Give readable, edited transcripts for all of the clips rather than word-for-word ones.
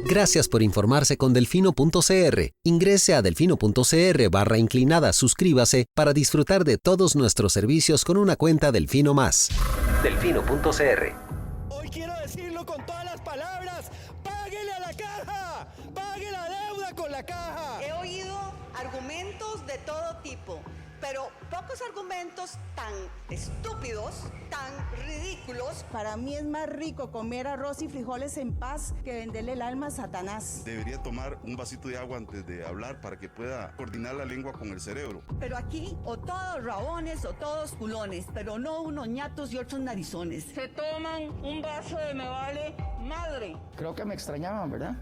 Gracias por informarse con Delfino.cr. Ingrese a delfino.cr/inclinada, suscríbase para disfrutar de todos nuestros servicios con una cuenta Delfino Más. Delfino.cr. Hoy quiero decirlo con todas las palabras: ¡páguele a la caja! ¡Pague la deuda con la caja! He oído argumentos de todo tipo, pero pocos argumentos tan estúpidos, tan ridículos. Para mí es más rico comer arroz y frijoles en paz que venderle el alma a Satanás. Debería tomar un vasito de agua antes de hablar para que pueda coordinar la lengua con el cerebro. Pero aquí o todos rabones o todos culones, pero no unos ñatos y otros narizones. Se toman un vaso de me vale madre. Creo que me extrañaban, ¿verdad?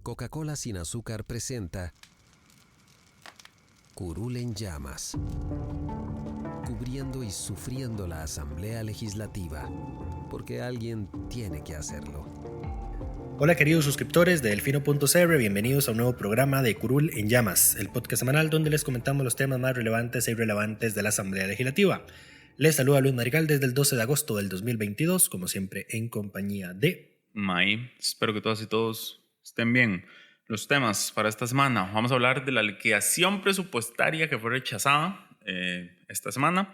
Coca-Cola sin azúcar presenta Curul en llamas, cubriendo y sufriendo la Asamblea Legislativa, porque alguien tiene que hacerlo. Hola queridos suscriptores de Delfino.cr, bienvenidos a un nuevo programa de Curul en llamas, el podcast semanal donde les comentamos los temas más relevantes e irrelevantes de la Asamblea Legislativa. Les saluda Luis Marigal desde el 12 de agosto del 2022, como siempre en compañía de... May, espero que todas y todos estén bien. Los temas para esta semana: vamos a hablar de la liquidación presupuestaria que fue rechazada esta semana.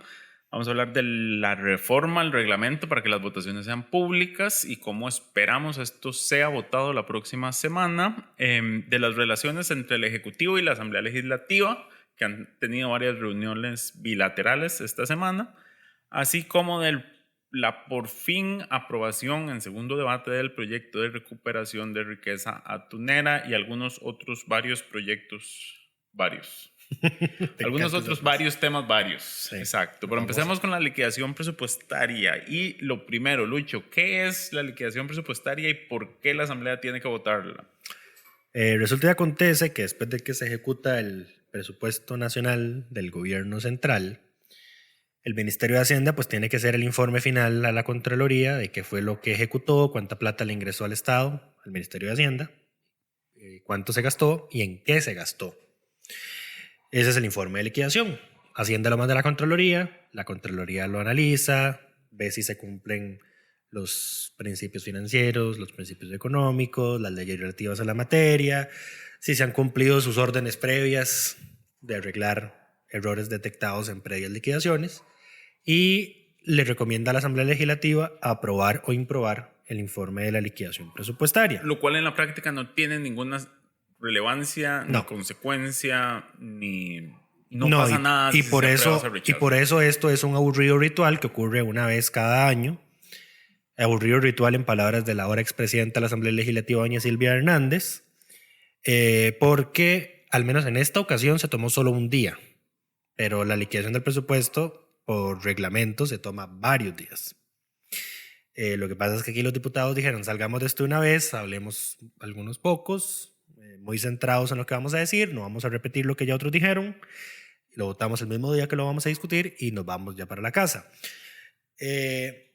Vamos a hablar de la reforma al reglamento para que las votaciones sean públicas y cómo esperamos esto sea votado la próxima semana. De las relaciones entre el Ejecutivo y la Asamblea Legislativa, que han tenido varias reuniones bilaterales esta semana, así como de la por fin aprobación en segundo debate del proyecto de recuperación de riqueza atunera y algunos otros varios proyectos, varios temas varios. Sí, exacto. Pero empecemos con la liquidación presupuestaria. Y lo primero, Lucho, ¿qué es la liquidación presupuestaria y por qué la Asamblea tiene que votarla? Resulta y acontece que después de que se ejecuta el presupuesto nacional del gobierno central, el Ministerio de Hacienda pues tiene que hacer el informe final a la Contraloría de qué fue lo que ejecutó, cuánta plata le ingresó al Estado, al Ministerio de Hacienda, cuánto se gastó y en qué se gastó. Ese es el informe de liquidación. Hacienda lo manda a la Contraloría lo analiza, ve si se cumplen los principios financieros, los principios económicos, las leyes relativas a la materia, si se han cumplido sus órdenes previas de arreglar errores detectados en previas liquidaciones, y le recomienda a la Asamblea Legislativa aprobar o improbar el informe de la liquidación presupuestaria. Lo cual en la práctica no tiene ninguna relevancia, ni consecuencia, ni no pasa nada. Y por eso esto es un aburrido ritual que ocurre una vez cada año. Aburrido ritual en palabras de la ahora expresidenta de la Asamblea Legislativa, doña Silvia Hernández, porque al menos en esta ocasión se tomó solo un día, pero la liquidación del presupuesto por reglamento se toma varios días. Lo que pasa es que aquí los diputados dijeron: salgamos de esto una vez, hablemos algunos pocos, muy centrados en lo que vamos a decir, no vamos a repetir lo que ya otros dijeron, lo votamos el mismo día que lo vamos a discutir y nos vamos ya para la casa. Desde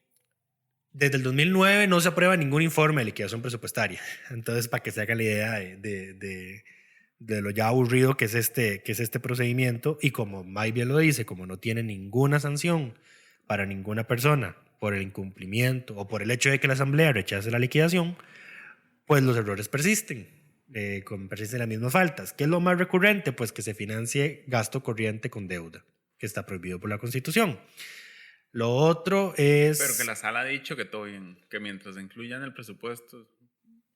el 2009 no se aprueba ningún informe de liquidación presupuestaria, entonces para que se haga la idea de lo ya aburrido que es este procedimiento, y como May bien lo dice, como no tiene ninguna sanción para ninguna persona por el incumplimiento o por el hecho de que la Asamblea rechace la liquidación, pues los errores persisten, persisten las mismas faltas. ¿Qué es lo más recurrente? Pues que se financie gasto corriente con deuda, que está prohibido por la Constitución. Lo otro es... Pero que la sala ha dicho que todo bien, que mientras incluyan el presupuesto...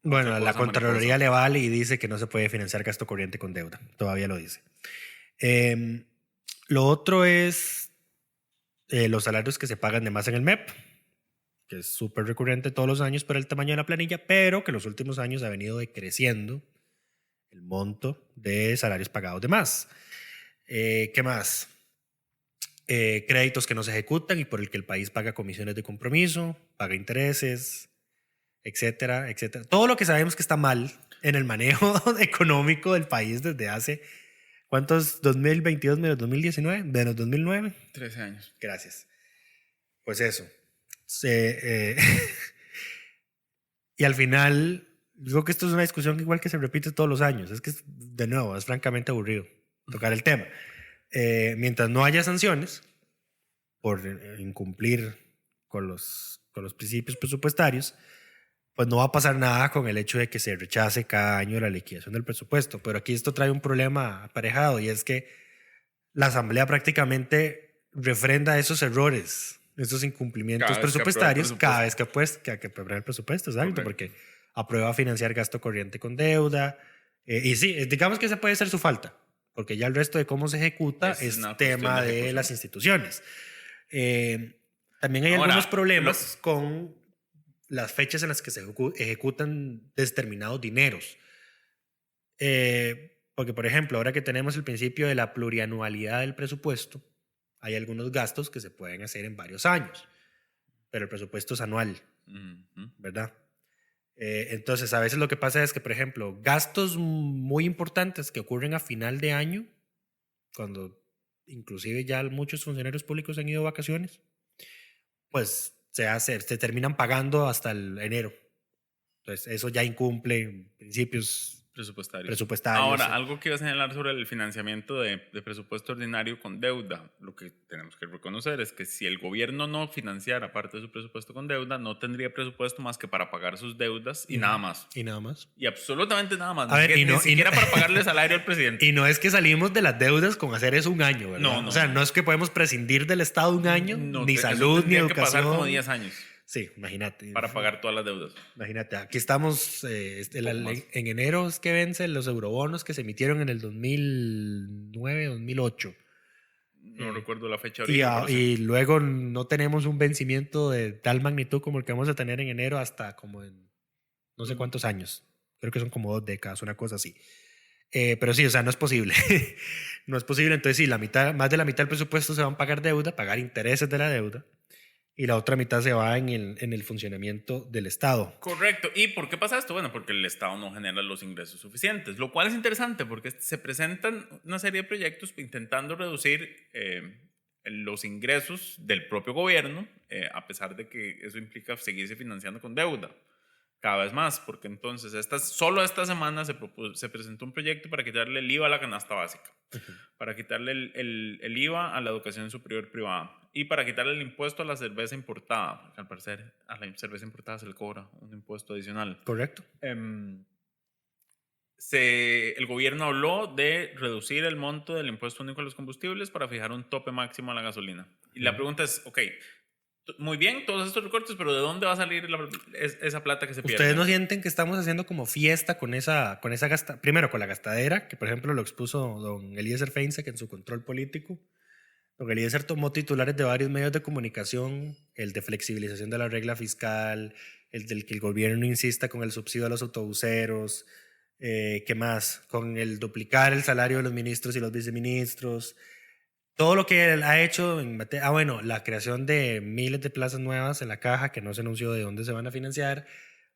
Bueno, a la Contraloría le vale y dice que no se puede financiar gasto corriente con deuda. Todavía lo dice. Lo otro es los salarios que se pagan de más en el MEP, que es súper recurrente todos los años por el tamaño de la planilla, pero que en los últimos años ha venido decreciendo el monto de salarios pagados de más. ¿Qué más? Créditos que no se ejecutan y por el que el país paga comisiones de compromiso, paga intereses, etcétera, etcétera. Todo lo que sabemos que está mal en el manejo económico del país desde hace, ¿cuántos? 2022 menos 2019, menos 2009. 13 años. Gracias. Pues eso. Y al final, digo que esto es una discusión igual que se repite todos los años. Es que, de nuevo, es francamente aburrido tocar el tema. Mientras no haya sanciones por incumplir con los principios presupuestarios, pues no va a pasar nada con el hecho de que se rechace cada año la liquidación del presupuesto. Pero aquí esto trae un problema aparejado, y es que la Asamblea prácticamente refrenda esos errores, esos incumplimientos presupuestarios cada vez que aprueba el presupuesto, exacto, porque aprueba financiar gasto corriente con deuda. Y sí, digamos que esa puede ser su falta, porque ya el resto de cómo se ejecuta es tema de las instituciones. También hay algunos problemas con las fechas en las que se ejecutan determinados dineros. Porque, por ejemplo, ahora que tenemos el principio de la plurianualidad del presupuesto, hay algunos gastos que se pueden hacer en varios años, pero el presupuesto es anual, ¿verdad? Entonces, a veces lo que pasa es que, por ejemplo, gastos muy importantes que ocurren a final de año, cuando inclusive ya muchos funcionarios públicos han ido de vacaciones, pues se terminan pagando hasta el enero. Entonces, eso ya incumple principios presupuestarios. Ahora, algo que iba a señalar sobre el financiamiento de presupuesto ordinario con deuda, lo que tenemos que reconocer es que si el gobierno no financiara parte de su presupuesto con deuda, no tendría presupuesto más que para pagar sus deudas y nada más. Y nada más. Y absolutamente nada más. Ni siquiera para pagarle salario al presidente. Y no es que salimos de las deudas con hacer eso un año, ¿verdad? No. O sea, no es que podemos prescindir del Estado un año, ni salud, ni educación. Que pasar como 10 años. Sí, imagínate. Para pagar todas las deudas. Imagínate, aquí estamos en enero es que vencen los eurobonos que se emitieron en el 2009, 2008. No recuerdo la fecha ahorita. Y luego no tenemos un vencimiento de tal magnitud como el que vamos a tener en enero hasta como en no sé cuántos años. Creo que son como 2 décadas, una cosa así. Pero sí, o sea, no es posible. No es posible. Entonces sí, más de la mitad del presupuesto se van a pagar deuda, pagar intereses de la deuda. Y la otra mitad se va en el funcionamiento del Estado. Correcto. ¿Y por qué pasa esto? Bueno, porque el Estado no genera los ingresos suficientes, lo cual es interesante porque se presentan una serie de proyectos intentando reducir los ingresos del propio gobierno, a pesar de que eso implica seguirse financiando con deuda cada vez más, porque entonces solo esta semana se presentó un proyecto para quitarle el IVA a la canasta básica, para quitarle el IVA a la educación superior privada y para quitarle el impuesto a la cerveza importada, porque al parecer a la cerveza importada se le cobra un impuesto adicional. Correcto. El gobierno habló de reducir el monto del impuesto único a los combustibles para fijar un tope máximo a la gasolina. Y la pregunta es, ok, muy bien todos estos recortes, pero ¿de dónde va a salir esa plata que se pierde? ¿Ustedes no sienten que estamos haciendo como fiesta con esa primero con la gastadera, que por ejemplo lo expuso don Eliezer Feinsack en su control político? Don Eliezer tomó titulares de varios medios de comunicación, el de flexibilización de la regla fiscal, el del que el gobierno insista con el subsidio a los autobuseros, ¿qué más? Con el duplicar el salario de los ministros y los viceministros. Todo lo que él ha hecho la creación de miles de plazas nuevas en la caja que no se anunció de dónde se van a financiar,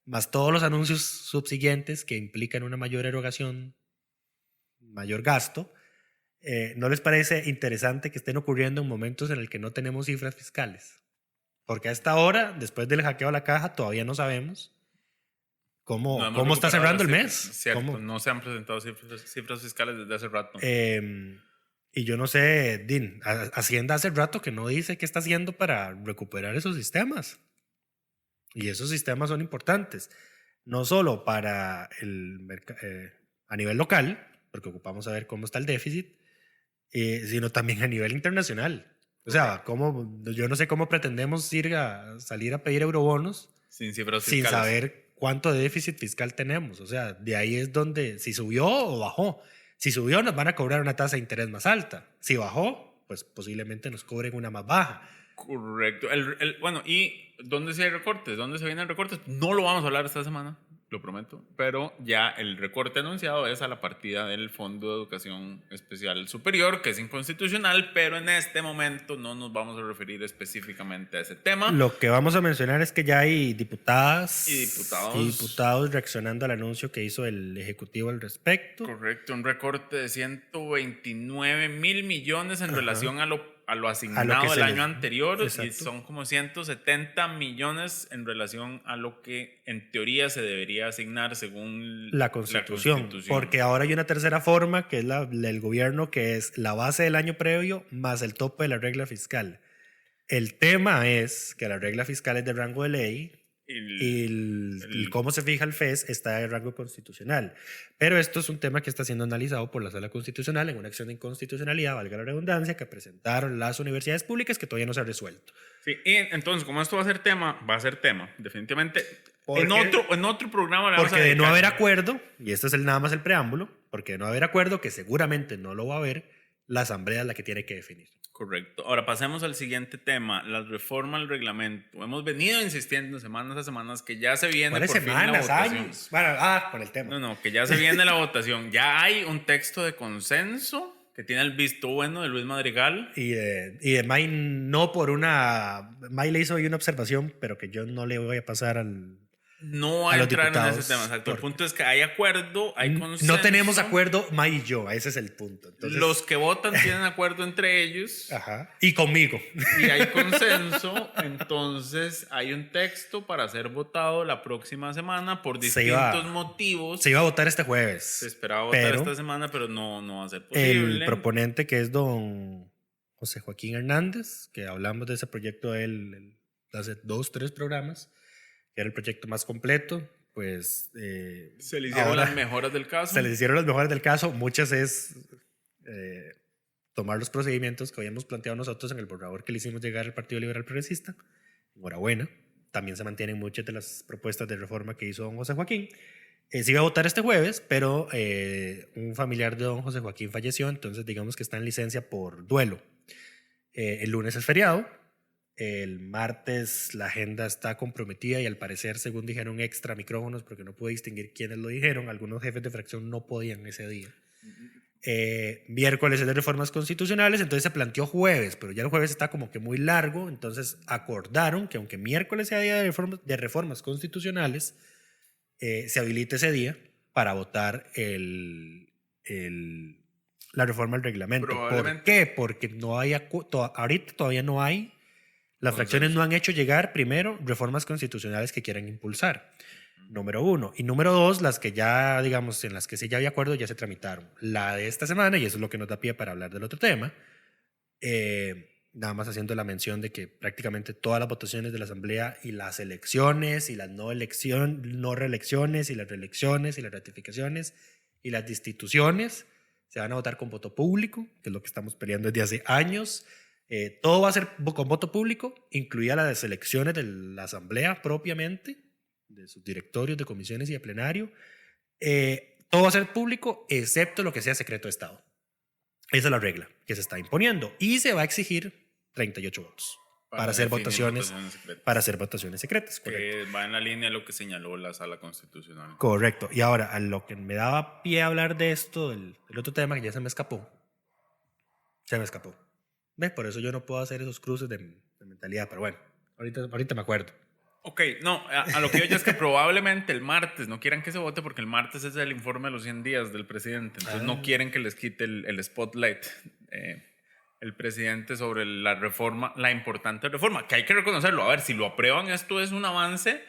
más todos los anuncios subsiguientes que implican una mayor erogación, mayor gasto. ¿No les parece interesante que estén ocurriendo en momentos en el que no tenemos cifras fiscales? Porque a esta hora, después del hackeo a la caja, todavía no sabemos cómo está cerrando el mes. Cierto, no se han presentado cifras fiscales desde hace rato. Y yo no sé, Hacienda hace rato que no dice qué está haciendo para recuperar esos sistemas. Y esos sistemas son importantes, no solo para a nivel local, porque ocupamos saber cómo está el déficit, sino también a nivel internacional. O sea, yo no sé cómo pretendemos salir a pedir eurobonos sin cifras fiscales, sin saber cuánto de déficit fiscal tenemos. O sea, de ahí es donde, si subió o bajó. Si subió, nos van a cobrar una tasa de interés más alta. Si bajó, pues posiblemente nos cobren una más baja. Correcto. Bueno, ¿y dónde se hay recortes? ¿Dónde se vienen recortes? No lo vamos a hablar esta semana, lo prometo, pero ya el recorte anunciado es a la partida del Fondo de Educación Especial Superior, que es inconstitucional, pero en este momento no nos vamos a referir específicamente a ese tema. Lo que vamos a mencionar es que ya hay diputadas y diputados reaccionando al anuncio que hizo el Ejecutivo al respecto. Correcto, un recorte de 129 mil millones en relación a lo asignado el año anterior. Exacto. Y son como 170 millones en relación a lo que en teoría se debería asignar según la Constitución. Porque ahora hay una tercera forma que es la del gobierno, que es la base del año previo más el tope de la regla fiscal. El tema es que la regla fiscal es de rango de ley y cómo se fija el FES está de rango constitucional. Pero esto es un tema que está siendo analizado por la Sala Constitucional en una acción de inconstitucionalidad, valga la redundancia, que presentaron las universidades públicas, que todavía no se ha resuelto. Sí, y entonces, como esto va a ser tema, definitivamente. Porque, en otro programa le vamos porque a de no dedicar- haber acuerdo, y este es nada más el preámbulo, porque de no haber acuerdo, que seguramente no lo va a haber, la Asamblea es la que tiene que definir. Correcto. Ahora pasemos al siguiente tema, la reforma al reglamento. Hemos venido insistiendo semanas a semanas que ya se viene ¿Cuáles por fin la semanas, votación. años? Bueno, con el tema. No, que ya se viene la votación. Ya hay un texto de consenso que tiene el visto bueno de Luis Madrigal. Y de May no por una... May le hizo ahí una observación, pero que yo no le voy a pasar al... No a a los entrar en diputados, ese tema. Exacto. El porque- punto es que hay acuerdo, hay consenso. No tenemos acuerdo May y yo, ese es el punto. Entonces, Los que votan tienen acuerdo entre ellos. Ajá. Y conmigo. Y hay consenso, entonces hay un texto para ser votado la próxima semana por distintos motivos. Se iba a votar este Se jueves. esperaba votar pero esta semana, pero no va a ser posible. el proponente, que es don José Joaquín Hernández, que hablamos de ese proyecto de él hace 2-3 programas, que era el proyecto más completo, pues... Se le hicieron ahora las mejoras del caso. Se les hicieron las mejoras del caso. Muchas es tomar los procedimientos que habíamos planteado nosotros en el borrador que le hicimos llegar al Partido Liberal Progresista. Enhorabuena. También se mantienen muchas de las propuestas de reforma que hizo don José Joaquín. Se iba a votar este jueves, pero un familiar de don José Joaquín falleció, entonces digamos que está en licencia por duelo. El lunes es feriado. El martes la agenda está comprometida y al parecer, según dijeron, extra micrófonos, porque no pude distinguir quiénes lo dijeron. Algunos jefes de fracción no podían ese día. Miércoles es de reformas constitucionales, entonces se planteó jueves, pero ya el jueves está como que muy largo, entonces acordaron que aunque miércoles sea día de reformas constitucionales, se habilite ese día para votar la reforma al reglamento. ¿Por qué? Porque no hay ahorita todavía no hay. Las fracciones no han hecho llegar, primero, reformas constitucionales que quieran impulsar. Número 1. Y número 2, las que ya, digamos, en las que sí ya había acuerdo, ya se tramitaron. La de esta semana, y eso es lo que nos da pie para hablar del otro tema, nada más haciendo la mención de que prácticamente todas las votaciones de la Asamblea y las elecciones y las no reelecciones y las reelecciones y las ratificaciones y las destituciones se van a votar con voto público, que es lo que estamos peleando desde hace años. Todo va a ser con voto público, incluida las elecciones de la Asamblea propiamente, de sus directorios, de comisiones y de plenario. Todo va a ser público, excepto lo que sea secreto de Estado. Esa es la regla que se está imponiendo. Y se va a exigir 38 votos para hacer votaciones secretas. Correcto. Que va en la línea de lo que señaló la Sala Constitucional. Correcto. Y ahora, a lo que me daba pie a hablar de esto, del otro tema que ya se me escapó. ¿Ves? Por eso yo no puedo hacer esos cruces de mentalidad, pero bueno, ahorita me acuerdo. Ok, no, a lo que yo ya es que probablemente el martes no quieran que se vote porque el martes es el informe de los 100 días del presidente, entonces no quieren que les quite el spotlight el presidente sobre la reforma, la importante reforma, que hay que reconocerlo. A ver, si lo aprueban, esto es un avance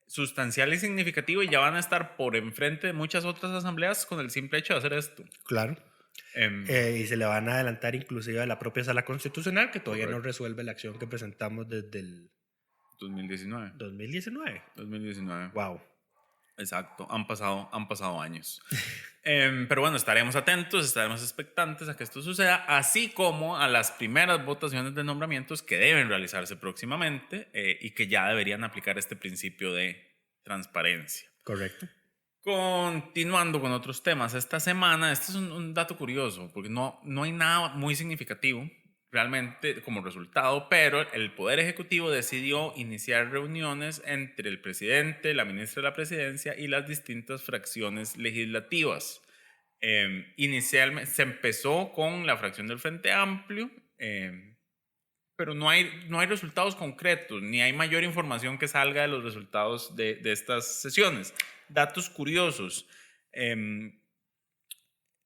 sustancial y significativo y ya van a estar por enfrente de muchas otras asambleas con el simple hecho de hacer esto. Claro. Y se le van a adelantar inclusive a la propia Sala Constitucional, que todavía no resuelve la acción que presentamos desde el 2019. Wow. Exacto, han pasado años. Pero bueno, estaremos atentos, estaremos expectantes a que esto suceda, así como a las primeras votaciones de nombramientos que deben realizarse próximamente y que ya deberían aplicar este principio de transparencia. Correcto. Continuando con otros temas, esta semana, este es un dato curioso, porque no hay nada muy significativo realmente como resultado, pero el Poder Ejecutivo decidió iniciar reuniones entre el presidente, la ministra de la Presidencia y las distintas fracciones legislativas. Inicialmente se empezó con la fracción del Frente Amplio, pero no hay resultados concretos, ni hay mayor información que salga de los resultados de estas sesiones. Datos curiosos.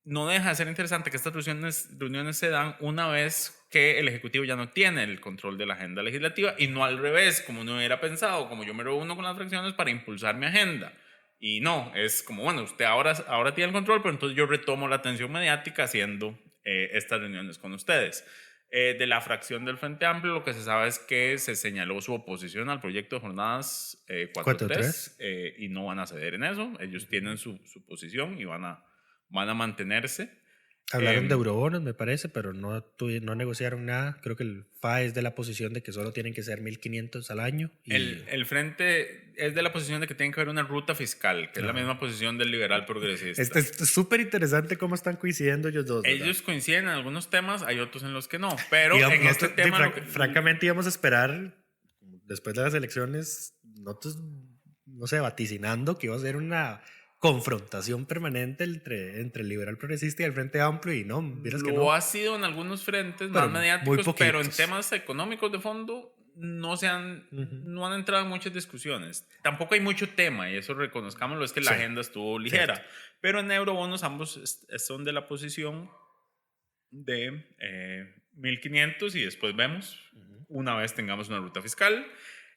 No deja de ser interesante que estas reuniones se dan una vez que el Ejecutivo ya no tiene el control de la agenda legislativa y no al revés, como uno hubiera pensado, como yo me reúno con las fracciones para impulsar mi agenda. Y no, es como, bueno, usted ahora tiene el control, pero entonces yo retomo la atención mediática haciendo estas reuniones con ustedes. De la fracción del Frente Amplio, lo que se sabe es que se señaló su oposición al proyecto de jornadas 4.3 y no van a ceder en eso. Ellos tienen su posición y van a mantenerse. Hablaron de eurobonos, me parece, pero no negociaron nada. Creo que el FA es de la posición de que solo tienen que ser 1.500 al año. Y El Frente es de la posición de que tiene que haber una ruta fiscal, que es la misma posición del liberal progresista. Es súper interesante cómo están coincidiendo ellos dos, ¿verdad? Ellos coinciden en algunos temas, hay otros en los que no. Pero Digamos, en este tema... francamente íbamos a esperar, después de las elecciones, nosotros, no sé, vaticinando que iba a ser una confrontación permanente entre el liberal progresista y el Frente Amplio, y no, miras que no. Lo ha sido en algunos frentes Pero más mediáticos, pero en poquitos. temas económicos de fondo no han entrado en muchas discusiones. Tampoco hay mucho tema, y eso reconozcámoslo, es que la agenda estuvo ligera. Cierto. Pero en eurobonos ambos son de la posición de 1.500 y después vemos, una vez tengamos una ruta fiscal.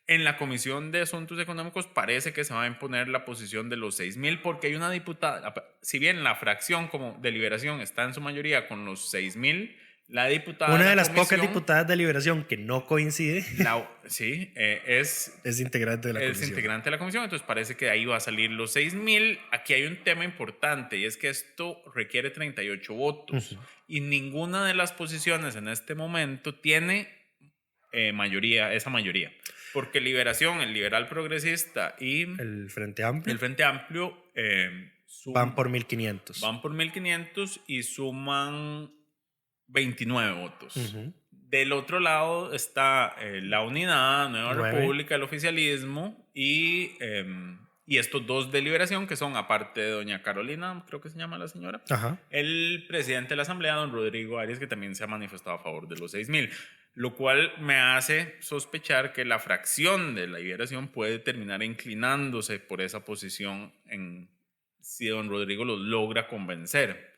En la Comisión de Asuntos Económicos parece que se va a imponer la posición de los 6.000 porque hay una diputada, si bien la fracción como de Liberación está en su mayoría con los 6.000, la diputada... Una de las pocas diputadas de Liberación que no coincide es integrante de la es comisión. integrante de la comisión, entonces parece que de ahí va a salir los 6.000. Aquí hay un tema importante y es que esto requiere 38 votos y ninguna de las posiciones en este momento tiene esa mayoría. Porque Liberación, el liberal progresista y el Frente Amplio, van por 1.500. Van por 1.500 y suman 29 votos. Del otro lado está la Unidad, Nueva República, el oficialismo y estos dos de Liberación, que son, aparte de doña Carolina, creo que se llama la señora, el presidente de la Asamblea, don Rodrigo Arias, que también se ha manifestado a favor de los 6.000. Lo cual me hace sospechar que la fracción de la Liberación puede terminar inclinándose por esa posición si don Rodrigo los logra convencer.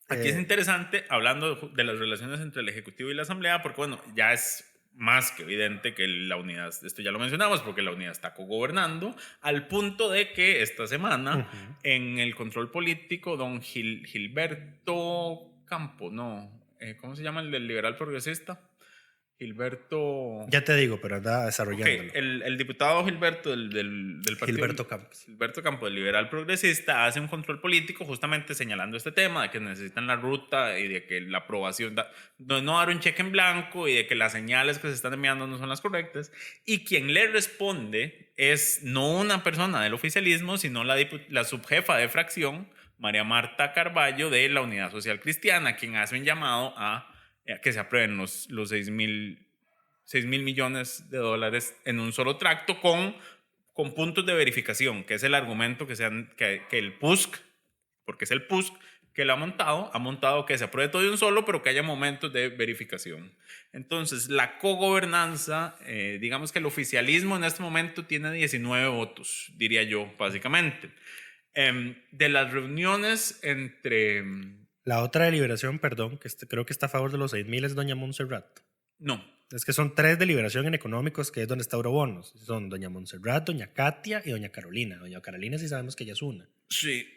Aquí es interesante, hablando de las relaciones entre el Ejecutivo y la Asamblea, porque bueno, ya es más que evidente que la Unidad, esto ya lo mencionamos, porque la Unidad está cogobernando, al punto de que esta semana en el control político, don Gilberto Campo, ¿cómo se llama el del liberal progresista? Gilberto... Ya te digo, pero anda desarrollándolo. El diputado Gilberto del partido... Gilberto Campos. Gilberto Campos, del liberal progresista, hace un control político justamente señalando este tema de que necesitan la ruta y de que la aprobación... no dar un cheque en blanco y de que las señales que se están enviando no son las correctas. Y quien le responde es no una persona del oficialismo, sino la subjefa de fracción, María Marta Carballo, de la Unidad Social Cristiana, quien hace un llamado a que se aprueben los 6.000 millones de dólares en un solo tracto con puntos de verificación, que es el argumento que el PUSC, porque es el PUSC que lo ha montado que se apruebe todo de un solo, pero que haya momentos de verificación. Entonces, la cogobernanza, digamos que el oficialismo en este momento tiene 19 votos, diría yo, básicamente. De las reuniones entre... La otra de Liberación, perdón, que creo que está a favor de los 6.000 es doña Montserrat. No. Es que son 3 de Liberación en Económicos, que es donde está Eurobonos. Son doña Montserrat, doña Katia y doña Carolina. Doña Carolina sí sabemos que ella es una. Sí,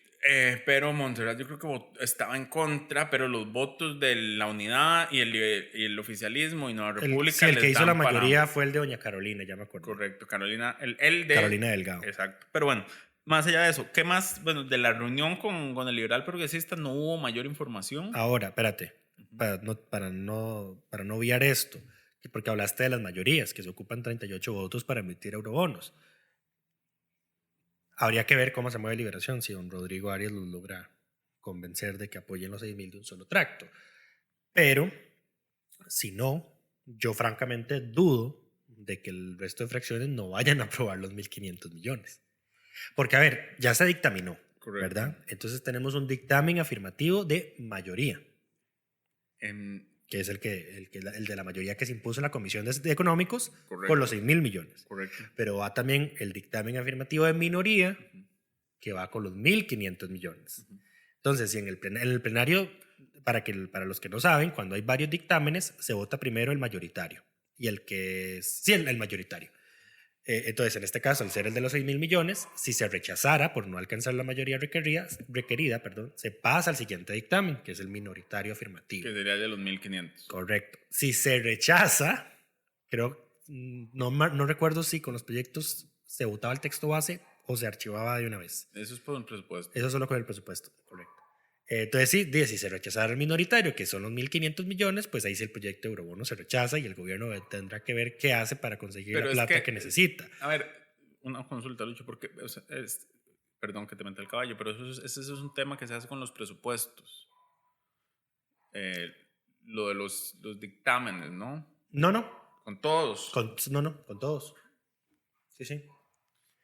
pero Montserrat yo creo que estaba en contra, pero los votos de la Unidad y el oficialismo y Nueva República... el que hizo la mayoría fue el de doña Carolina, ya me acuerdo. Correcto, Carolina, el de... Carolina Delgado. Exacto, pero bueno... Más allá de eso, ¿qué más? Bueno, de la reunión con el liberal progresista no hubo mayor información. Ahora, espérate, para no obviar esto, porque hablaste de las mayorías, que se ocupan 38 votos para emitir eurobonos. Habría que ver cómo se mueve Liberación, si don Rodrigo Arias los logra convencer de que apoyen los 6.000 de un solo tracto. Pero, si no, yo francamente dudo de que el resto de fracciones no vayan a aprobar los 1.500 millones. Porque, a ver, ya se dictaminó, correcto, ¿verdad? Entonces tenemos un dictamen afirmativo de mayoría, que es el de la mayoría que se impuso en la Comisión de Económicos, correcto, por los 6.000 millones. Correcto. Pero va también el dictamen afirmativo de minoría, que va con los 1.500 millones. Entonces, si en el plenario, para los que no saben, cuando hay varios dictámenes, se vota primero el mayoritario. Y el mayoritario. Entonces, en este caso, al ser el de los 6.000 millones, si se rechazara por no alcanzar la mayoría requerida, se pasa al siguiente dictamen, que es el minoritario afirmativo. Que sería de los 1.500. Correcto. Si se rechaza, no recuerdo si con los proyectos se votaba el texto base o se archivaba de una vez. Eso es por el presupuesto. Eso solo con el presupuesto, correcto. Entonces, si se rechazara el minoritario, que son los 1.500 millones, pues ahí sí el proyecto de Eurobono se rechaza y el gobierno tendrá que ver qué hace para conseguir la plata que necesita. A ver, una consulta, Lucho, porque, perdón que te meta el caballo, pero ese es un tema que se hace con los presupuestos. Lo de los dictámenes, ¿no? No. Con todos. Con todos. Sí.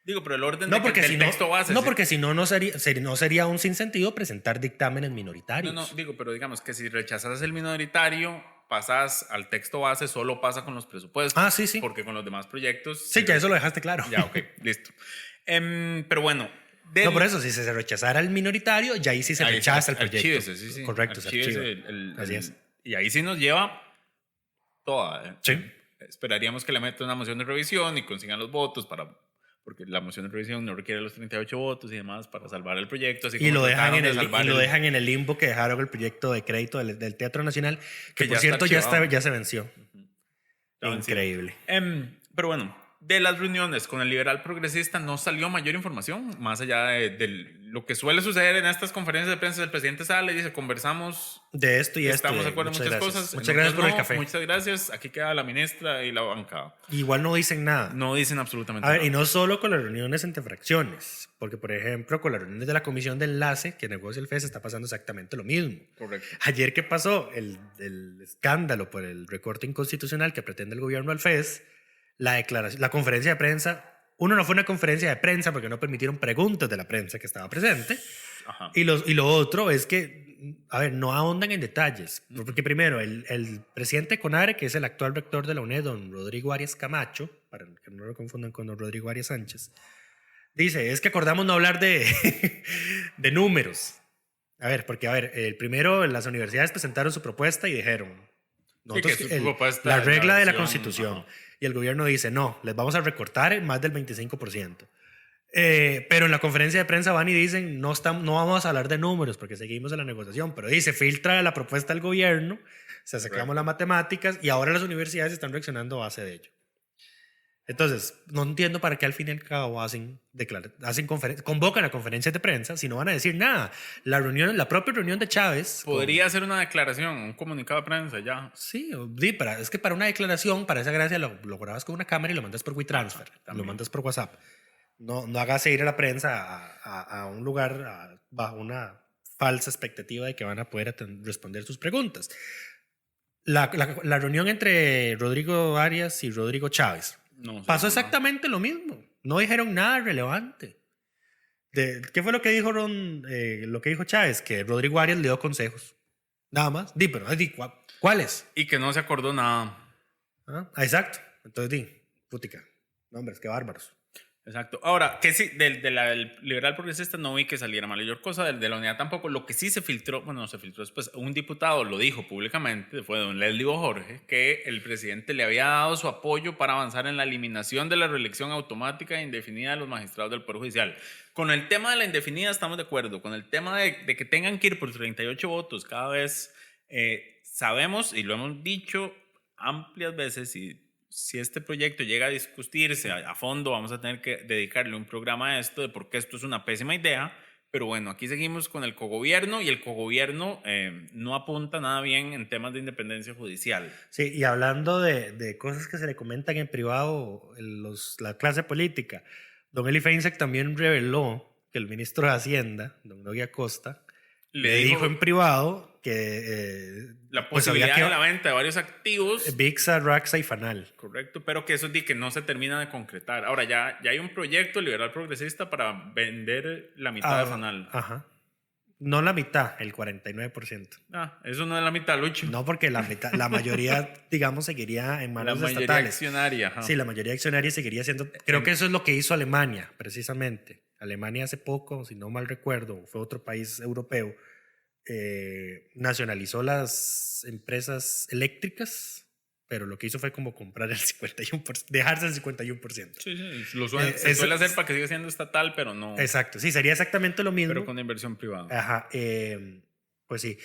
Digo, pero el orden del texto base. No, porque si no sería un sinsentido presentar dictámenes minoritarios. No, digo, pero digamos que si rechazas el minoritario, pasas al texto base, solo pasa con los presupuestos. Sí. Porque con los demás proyectos... Sí, ya eso lo dejaste claro. Ya, ok, listo. Pero bueno... No, por eso, si se rechazara el minoritario, ya ahí sí se rechaza el proyecto. Archívese, sí. Correcto, archívese Así es. Y ahí sí nos lleva toda. Sí. Esperaríamos que le metan una moción de revisión y consigan los votos porque la moción de revisión no requiere los 38 votos y demás para salvar el proyecto. Así como lo dejan en el limbo que dejaron el proyecto de crédito del Teatro Nacional, que por cierto ya se venció. Increíble. Pero bueno, de las reuniones con el liberal progresista no salió mayor información, más allá de lo que suele suceder en estas conferencias de prensa. El presidente sale y dice, conversamos de esto y esto. Estamos de acuerdo en muchas cosas. Muchas gracias por el café. Muchas gracias. Aquí queda la ministra y la bancada. Igual no dicen nada. No dicen absolutamente nada. A ver, y no solo con las reuniones entre fracciones, porque por ejemplo con las reuniones de la comisión de enlace que negocia el FES está pasando exactamente lo mismo. Correcto. Ayer, ¿qué pasó? El escándalo por el recorte inconstitucional que pretende el gobierno al FES. La conferencia de prensa, no fue una conferencia de prensa porque no permitieron preguntas de la prensa que estaba presente. Ajá. Y lo otro es que, no ahondan en detalles. Porque primero, el presidente de CONARE, que es el actual rector de la UNED, don Rodrigo Arias Camacho, para que no lo confundan con don Rodrigo Arias Sánchez, dice, es que acordamos no hablar de números. Porque primero las universidades presentaron su propuesta y dijeron, la regla de la Constitución. Ajá. Y el gobierno dice, no, les vamos a recortar más del 25%. Pero en la conferencia de prensa van y dicen, no vamos a hablar de números porque seguimos en la negociación. Pero se filtra la propuesta del gobierno, sacamos las matemáticas y ahora las universidades están reaccionando a base de ello. Entonces, no entiendo para qué al fin y al cabo convocan a conferencias de prensa si no van a decir nada. La propia reunión de Chávez... Podría hacer una declaración, un comunicado de prensa ya. Sí, es que para una declaración, para esa gracia, lo grabas con una cámara y lo mandas por WeTransfer, lo mandas por WhatsApp. No hagas ir a la prensa a un lugar bajo una falsa expectativa de que van a poder responder sus preguntas. La reunión entre Rodrigo Arias y Rodrigo Chávez... pasó exactamente lo mismo. No dijeron nada relevante. ¿Qué fue lo que dijo Chávez? Que Rodrigo Arias le dio consejos. Nada más. ¿Cuáles? Y que no se acordó nada. Exacto. Entonces, putica. No, hombre, qué bárbaros. Exacto. Ahora, que sí, del liberal progresista no vi que saliera mayor cosa, de la unidad tampoco. Lo que sí se filtró, después, un diputado lo dijo públicamente, fue don Leslie Bojorge, que el presidente le había dado su apoyo para avanzar en la eliminación de la reelección automática e indefinida de los magistrados del Poder Judicial. Con el tema de la indefinida estamos de acuerdo, con el tema de que tengan que ir por 38 votos cada vez, sabemos y lo hemos dicho amplias veces y si este proyecto llega a discutirse a fondo, vamos a tener que dedicarle un programa a esto de por qué esto es una pésima idea. Pero bueno, aquí seguimos con el cogobierno y el cogobierno no apunta nada bien en temas de independencia judicial. Sí, y hablando de cosas que se le comentan en privado, la clase política, don Eli Feinsack también reveló que el ministro de Hacienda, don Nogui Acosta, le dijo en privado que la posibilidad de la venta de varios activos, Bixa, Raxa y Fanal. Correcto, pero que eso es de que no se termina de concretar. Ahora ya hay un proyecto liberal progresista para vender la mitad de Fanal. Ajá. No la mitad, el 49%. Eso no es la mitad, Lucho. No, porque la mayoría, digamos, seguiría en manos estatales. La mayoría accionaria. Ajá. Sí, la mayoría accionaria seguiría siendo... Creo que eso es lo que hizo Alemania, precisamente. Alemania hace poco, si no mal recuerdo, fue otro país europeo, nacionalizó las empresas eléctricas pero lo que hizo fue como comprar el 51%, dejarse el 51%. Sí, se suele hacer para que siga siendo estatal, pero no. Exacto, sí, sería exactamente lo mismo. Pero con inversión privada. Ajá, pues sí.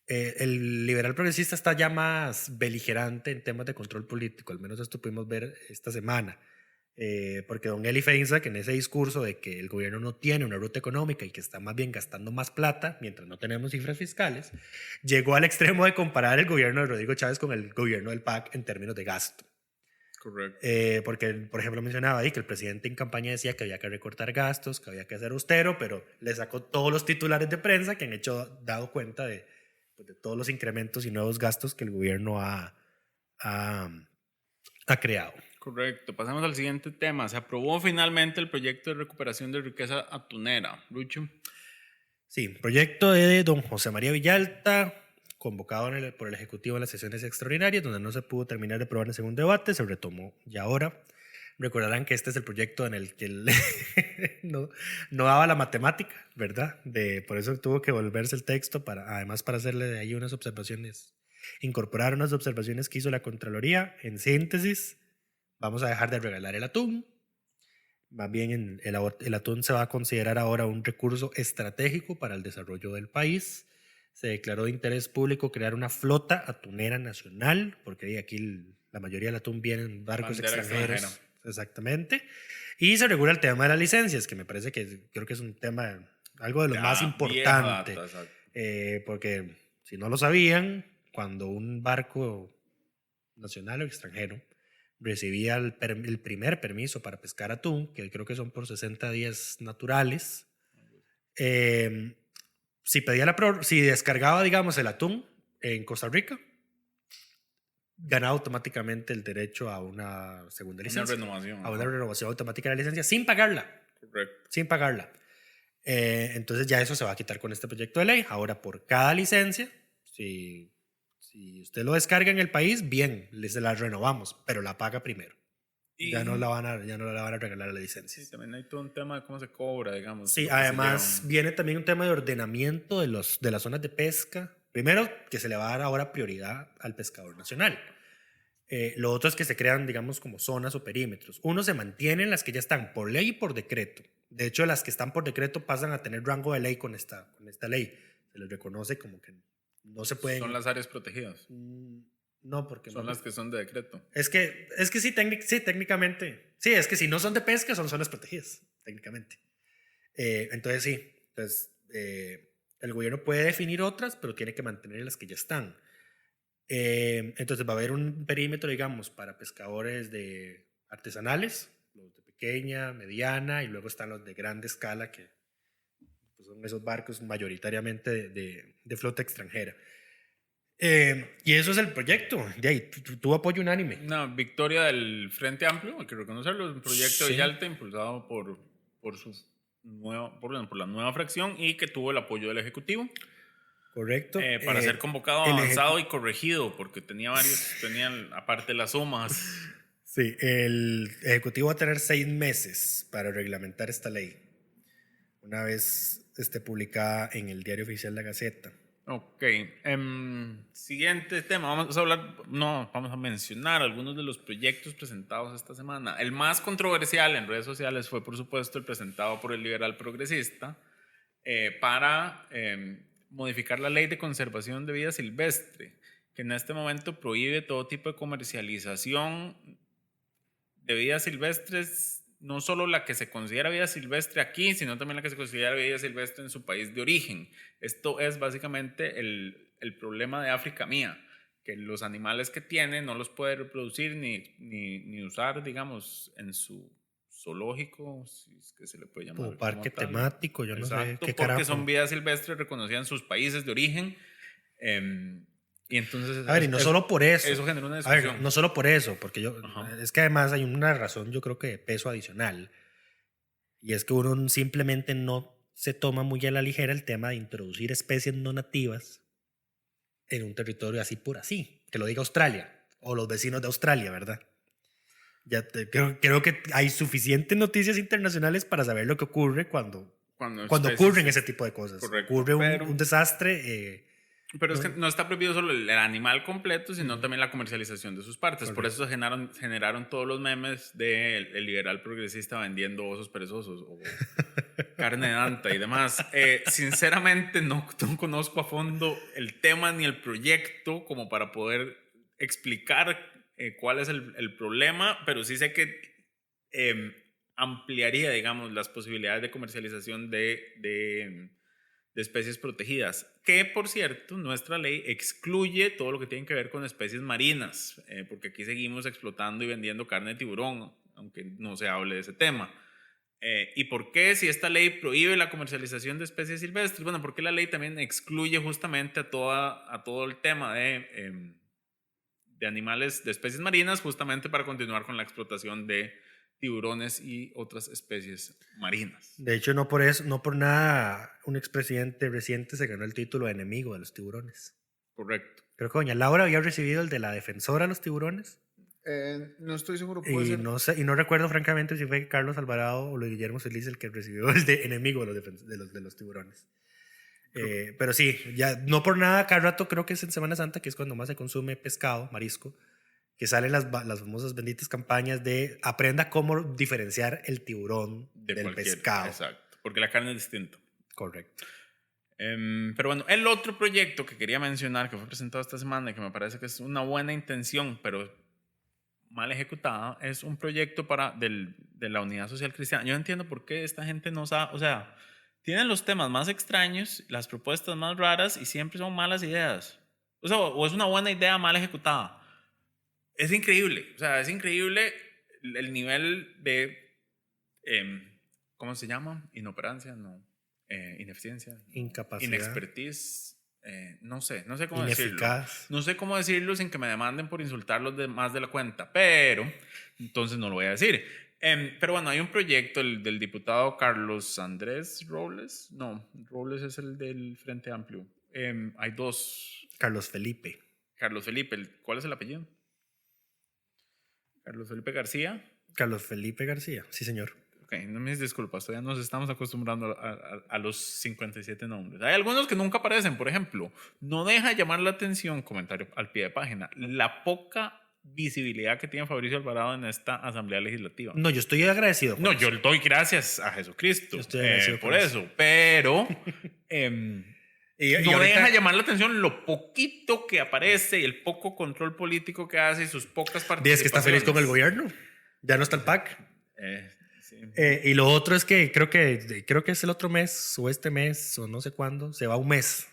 El liberal progresista está ya más beligerante en temas de control político, al menos esto pudimos ver esta semana. Porque don Eli Feinsack, en ese discurso de que el gobierno no tiene una ruta económica y que está más bien gastando más plata mientras no tenemos cifras fiscales, llegó al extremo de comparar el gobierno de Rodrigo Chávez con el gobierno del PAC en términos de gasto. Correcto. Porque, por ejemplo, mencionaba ahí que el presidente en campaña decía que había que recortar gastos, que había que ser austero, pero le sacó todos los titulares de prensa que han dado cuenta de todos los incrementos y nuevos gastos que el gobierno ha creado. Correcto. Pasamos al siguiente tema. Se aprobó finalmente el proyecto de recuperación de riqueza atunera. Lucho. Sí, proyecto de don José María Villalta, convocado por el Ejecutivo en las sesiones extraordinarias, donde no se pudo terminar de aprobar en el segundo debate, se retomó ya ahora. Recordarán que este es el proyecto en el que él no daba la matemática, ¿verdad? Por eso tuvo que volverse el texto, además para hacerle de ahí unas observaciones, incorporar unas observaciones que hizo la Contraloría. En síntesis, vamos a dejar de regalar el atún. Más bien el atún se va a considerar ahora un recurso estratégico para el desarrollo del país. Se declaró de interés público crear una flota atunera nacional, porque aquí la mayoría del atún viene en barcos extranjeros. Exactamente. Y se regula el tema de las licencias, que me parece que creo que es un tema, algo de lo más importante. Porque si no lo sabían, cuando un barco nacional o extranjero recibía el primer permiso para pescar atún, que creo que son por 60 días naturales, si descargaba, digamos, el atún en Costa Rica, ganaba automáticamente el derecho a una segunda licencia. A una renovación automática de la licencia sin pagarla. Correcto. Sin pagarla. Entonces ya eso se va a quitar con este proyecto de ley. Ahora, por cada licencia, si usted lo descarga en el país, bien, se la renovamos, pero la paga primero. Ya no la van a regalar la licencia. Sí, también hay todo un tema de cómo se cobra, digamos. Sí, además viene también un tema de ordenamiento de las zonas de pesca. Primero, que se le va a dar ahora prioridad al pescador nacional. Lo otro es que se crean, digamos, como zonas o perímetros. Uno, se mantienen las que ya están por ley y por decreto. De hecho, las que están por decreto pasan a tener rango de ley con esta ley. Se les reconoce como que no se pueden... ¿Son las áreas protegidas? No, porque son las que son de decreto. Es que sí, técnicamente. Sí, es que si no son de pesca, son zonas protegidas, técnicamente. Entonces, sí. Entonces, el gobierno puede definir otras, pero tiene que mantener las que ya están. Entonces, va a haber un perímetro, digamos, para pescadores artesanales, los de pequeña, mediana, y luego están los de grande escala, que pues, son esos barcos mayoritariamente de flota extranjera. Y eso es el proyecto. De ahí, tuvo apoyo unánime. Una victoria del Frente Amplio, hay que reconocerlo. Un proyecto de Villalta impulsado por la nueva fracción y que tuvo el apoyo del Ejecutivo. Correcto. Para ser convocado, avanzado y corregido, porque tenían aparte las sumas. Sí, el Ejecutivo va a tener 6 meses para reglamentar esta ley, una vez esté publicada en el Diario Oficial La Gaceta. Ok. Siguiente tema. Vamos a mencionar algunos de los proyectos presentados esta semana. El más controversial en redes sociales fue, por supuesto, el presentado por el liberal progresista para modificar la ley de conservación de vida silvestre, que en este momento prohíbe todo tipo de comercialización de vidas silvestres, no solo la que se considera vida silvestre aquí, sino también la que se considera vida silvestre en su país de origen. Esto es básicamente el problema de África mía, que los animales que tiene no los puede reproducir ni usar, digamos, en su zoológico, si es que se le puede llamar. O parque temático, yo no sé qué carajo. Porque son vidas silvestres reconocidas en sus países de origen. Y entonces... A ver, y no solo por eso. Eso genera una discusión. A ver, no solo por eso, porque es que además hay una razón, yo creo que de peso adicional, y es que uno simplemente no se toma muy a la ligera el tema de introducir especies no nativas en un territorio así por así, que lo diga Australia, o los vecinos de Australia, ¿verdad? Creo que hay suficientes noticias internacionales para saber lo que ocurre cuando ocurren ese tipo de cosas. Correcto, ocurre un desastre Pero es que no está prohibido solo el animal completo, sino también la comercialización de sus partes. Por eso se generaron todos los memes del liberal progresista vendiendo osos perezosos o carne de anta y demás. Sinceramente, no conozco a fondo el tema ni el proyecto como para poder explicar cuál es el problema, pero sí sé que ampliaría, digamos, las posibilidades de comercialización de especies protegidas, que por cierto nuestra ley excluye todo lo que tiene que ver con especies marinas, porque aquí seguimos explotando y vendiendo carne de tiburón, aunque no se hable de ese tema. ¿Y por qué si esta ley prohíbe la comercialización de especies silvestres? Bueno, porque la ley también excluye justamente a todo el tema de animales, de especies marinas, justamente para continuar con la explotación de tiburones y otras especies marinas. De hecho, no por nada, un expresidente reciente se ganó el título de enemigo de los tiburones. Correcto. Creo que doña Laura había recibido el de la defensora de los tiburones. No estoy seguro, Y no sé, y no recuerdo francamente si fue Carlos Alvarado o Luis Guillermo Solís el que recibió el de enemigo de los tiburones. Pero sí, ya no por nada, cada rato creo que es en Semana Santa, que es cuando más se consume pescado, marisco, que salen las famosas benditas campañas de aprenda cómo diferenciar el tiburón del pescado. Exacto, porque la carne es distinta. Correcto. Pero bueno, el otro proyecto que quería mencionar, que fue presentado esta semana y que me parece que es una buena intención, pero mal ejecutada, es un proyecto de la Unidad Social Cristiana. Yo no entiendo por qué esta gente no sabe, o sea, tienen los temas más extraños, las propuestas más raras y siempre son malas ideas. O sea, o es una buena idea mal ejecutada. Es increíble, o sea, es increíble el nivel de, ¿cómo se llama? Inoperancia, no, ineficiencia, incapacidad, inexpertise, no sé cómo ineficaz. decirlo. No sé cómo decirlo sin que me demanden por insultarlos más de la cuenta, pero entonces no lo voy a decir. Pero bueno, hay un proyecto del diputado Carlos Andrés Robles, no, Robles es el del Frente Amplio. Hay dos. Carlos Felipe. Carlos Felipe, ¿cuál es el apellido? Carlos Felipe García. Carlos Felipe García, sí señor. Ok, no me disculpas, todavía nos estamos acostumbrando a los 57 nombres. Hay algunos que nunca aparecen, por ejemplo, no deja llamar la atención, comentario al pie de página, la poca visibilidad que tiene Fabricio Alvarado en esta Asamblea Legislativa. No, yo estoy agradecido. No, yo le doy gracias a Jesucristo. Yo estoy agradecido por eso, pero no deja llamar la atención lo poquito que aparece y el poco control político que hace y sus pocas participaciones. Es que está feliz con el gobierno. Ya no está el PAC. Sí. Y lo otro es que creo que es el otro mes o este mes o no sé cuándo se va un mes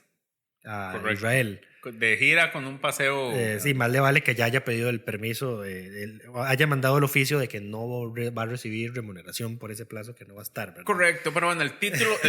a Correcto. Israel. De gira con un paseo. Sí, más le vale que ya haya pedido el permiso, haya mandado el oficio de que no va a recibir remuneración por ese plazo que no va a estar, ¿verdad? Correcto, pero bueno, el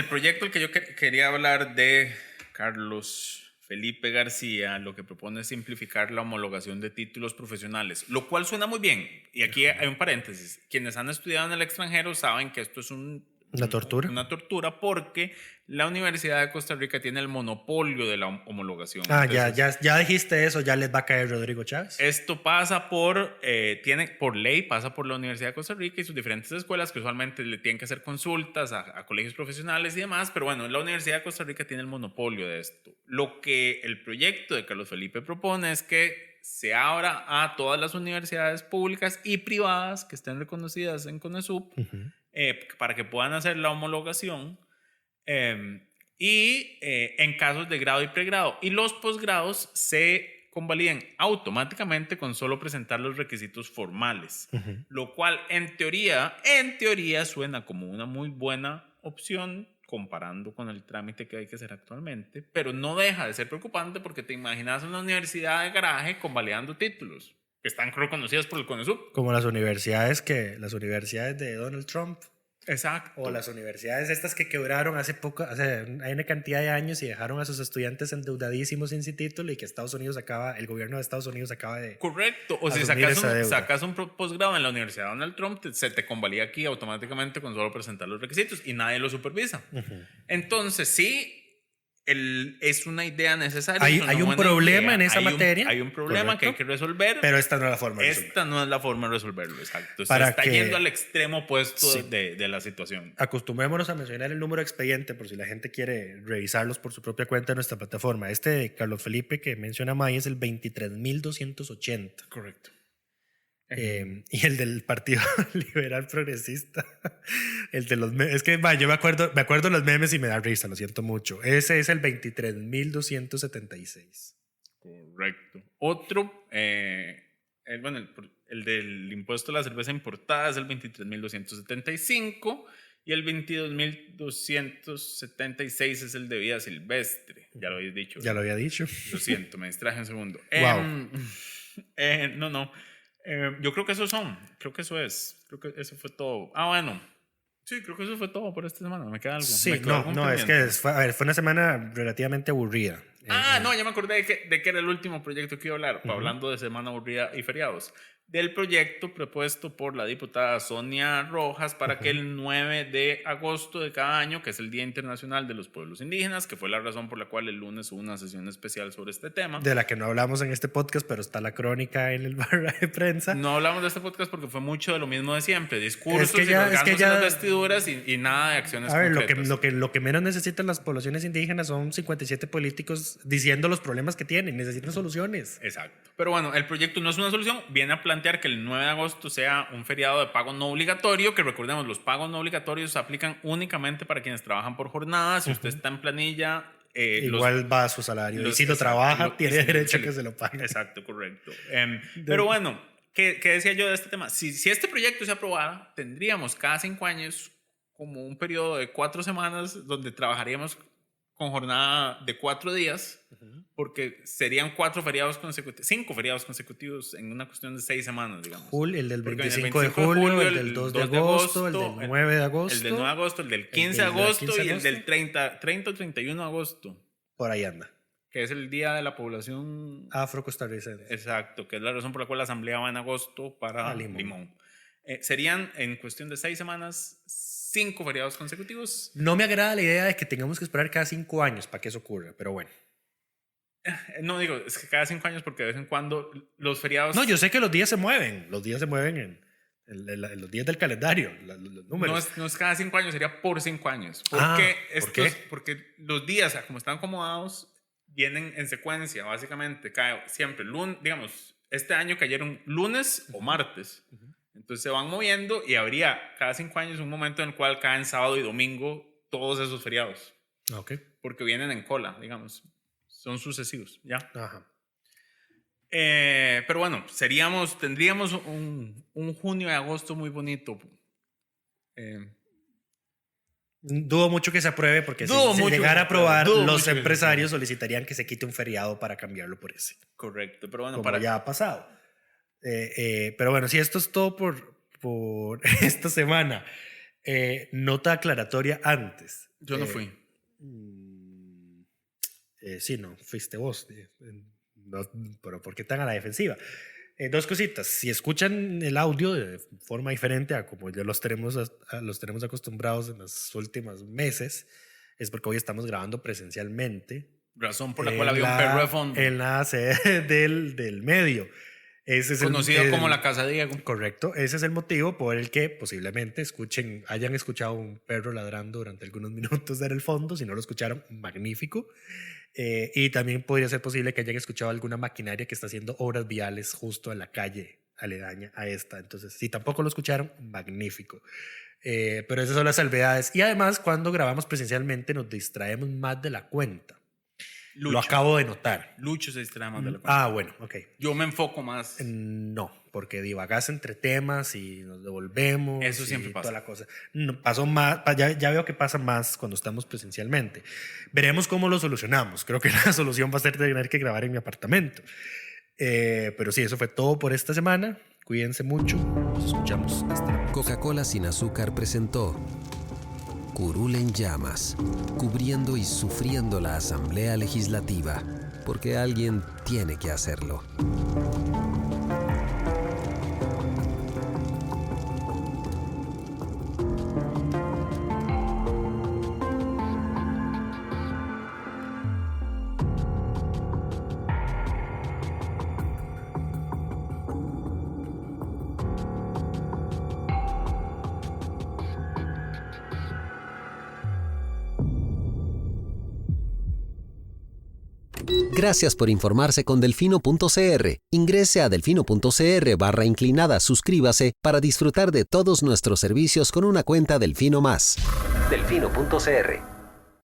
proyecto del que yo quería hablar de Carlos Felipe García, lo que propone es simplificar la homologación de títulos profesionales, lo cual suena muy bien. Y aquí hay un paréntesis. Quienes han estudiado en el extranjero saben que esto es una tortura. Una tortura porque la Universidad de Costa Rica tiene el monopolio de la homologación. Entonces, ya dijiste eso, ya les va a caer Rodrigo Chávez. Esto pasa por ley, pasa por la Universidad de Costa Rica y sus diferentes escuelas que usualmente le tienen que hacer consultas a colegios profesionales y demás, pero bueno, la Universidad de Costa Rica tiene el monopolio de esto. Lo que el proyecto de Carlos Felipe propone es que se abra a todas las universidades públicas y privadas que estén reconocidas en CONESUB, para que puedan hacer la homologación en casos de grado y pregrado. Y los posgrados se convalidan automáticamente con solo presentar los requisitos formales, lo cual en teoría suena como una muy buena opción comparando con el trámite que hay que hacer actualmente, pero no deja de ser preocupante porque te imaginas una universidad de garaje convalidando títulos que están reconocidas por el CONESUB. Como las universidades de Donald Trump. Exacto. O las universidades estas que quebraron hay una cantidad de años y dejaron a sus estudiantes endeudadísimos sin título y que el gobierno de Estados Unidos acaba de... Correcto. O si sacas un posgrado en la Universidad de Donald Trump, se te convalida aquí automáticamente con solo presentar los requisitos y nadie lo supervisa. Entonces, sí, es una idea necesaria. Hay un problema en esa materia. Hay un problema que hay que resolver. Pero esta no es la forma de resolverlo. Esta no es la forma de resolverlo, exacto. Para está que- yendo al extremo opuesto Sí. de la situación. Acostumbrémonos a mencionar el número de expediente por si la gente quiere revisarlos por su propia cuenta en nuestra plataforma. Este de Carlos Felipe que menciona May es el 23.280. Correcto. Y el del Partido Liberal Progresista, el de los es que yo me acuerdo de los memes y me da risa, lo siento mucho. Ese es el 23.276. Correcto. Otro, el del impuesto a la cerveza importada es el 23.275 y el 22.276 es el de vida silvestre. Ya lo habéis dicho. Ya lo había dicho. Lo siento, me distraje un segundo. Wow. No. Yo creo que esos son. Creo que eso es. Creo que eso fue todo. Bueno. Sí, creo que eso fue todo por esta semana. Me queda algo. Sí, Me quedó algún no, es pendiente. que fue una semana relativamente aburrida. No, ya me acordé de que era el último proyecto que iba a hablar, hablando de semana aburrida y feriados. Del proyecto propuesto por la diputada Sonia Rojas para que el 9 de agosto de cada año, que es el Día Internacional de los Pueblos Indígenas, que fue la razón por la cual el lunes hubo una sesión especial sobre este tema. De la que no hablamos en este podcast, pero está la crónica en el barra de prensa. No hablamos de este podcast porque fue mucho de lo mismo de siempre, discursos Es que ya- y rasgándose ya- las vestiduras y nada de acciones A ver, concretas. lo que menos necesitan las poblaciones indígenas son 57 políticos diciendo los problemas que tienen, necesitan soluciones. Exacto. Pero bueno, el proyecto no es una solución, viene a plantear que el 9 de agosto sea un feriado de pago no obligatorio, que recordemos, los pagos no obligatorios se aplican únicamente para quienes trabajan por jornada. Si usted está en planilla... Igual va a su salario. Y si lo exacto, trabaja, tiene derecho a que se lo paguen. Exacto, correcto. Pero bueno, ¿qué decía yo de este tema? Si este proyecto se aprobara, tendríamos cada 5 años como un periodo de 4 semanas donde trabajaríamos con jornada de 4 días, porque serían 5 feriados consecutivos en una cuestión de 6 semanas, digamos. El del Porque en el 25 de julio, el del 2 de agosto, el del el- 9 de agosto. El del 9 de agosto, el del 15 de del agosto 15 de y el agosto. del 30 o 31 de agosto, Por ahí anda. que es el Día de la Población Afro-costarricense. Exacto, que es la razón por la cual la asamblea va en agosto para Limón. Serían en cuestión de 6 semanas 5 feriados consecutivos. No me agrada la idea de que tengamos que esperar cada 5 años para que eso ocurra, pero bueno. No digo, es que cada 5 años porque de vez en cuando los feriados... No, yo sé que los días se mueven. Los días se mueven en los días del calendario, los números. No es cada 5 años, sería por 5 años. ¿Por qué? Porque los días, como están acomodados, vienen en secuencia, básicamente. Cae siempre, digamos, este año cayeron lunes o martes. Entonces se van moviendo y habría cada 5 años un momento en el cual caen sábado y domingo todos esos feriados. Ok. Porque vienen en cola, digamos. Son sucesivos, ¿ya? Ajá. Pero bueno, tendríamos un junio y agosto muy bonito. Dudo mucho que se apruebe porque si llegara a aprobar, los empresarios solicitarían que se quite un feriado para cambiarlo por ese. Correcto, pero bueno, como ya ha pasado. Pero bueno, si esto es todo por esta semana. Nota aclaratoria antes. Yo no fui. Sí, no, fuiste vos. No, pero ¿por qué tan a la defensiva? 2 cositas. Si escuchan el audio de forma diferente a como ya los tenemos acostumbrados en los últimos meses, es porque hoy estamos grabando presencialmente. Razón por la cual había un perro de fondo. En la sede del medio. Ese es conocido como la Casa Diego. Correcto. Ese es el motivo por el que posiblemente hayan escuchado un perro ladrando durante algunos minutos en el fondo. Si no lo escucharon, magnífico. Y también podría ser posible que hayan escuchado alguna maquinaria que está haciendo obras viales justo en la calle aledaña a esta. Entonces, si tampoco lo escucharon, magnífico. Pero esas son las salvedades. Y además, cuando grabamos presencialmente, nos distraemos más de la cuenta. Lucho. Lo acabo de notar. Lucho se distrae más de la cuenta. Bueno, ok. Yo me enfoco más. No, porque divagás entre temas y nos devolvemos. Eso siempre pasa. Toda la cosa. No, pasó más, ya veo que pasa más cuando estamos presencialmente. Veremos cómo lo solucionamos. Creo que la solución va a ser tener que grabar en mi apartamento. Pero sí, eso fue todo por esta semana. Cuídense mucho. Nos escuchamos hasta la próxima. Coca-Cola sin azúcar presentó Curul en llamas, cubriendo y sufriendo la Asamblea Legislativa, porque alguien tiene que hacerlo. Gracias por informarse con delfino.cr. Ingrese a delfino.cr/inclinada, suscríbase para disfrutar de todos nuestros servicios con una cuenta Delfino Más. Delfino.cr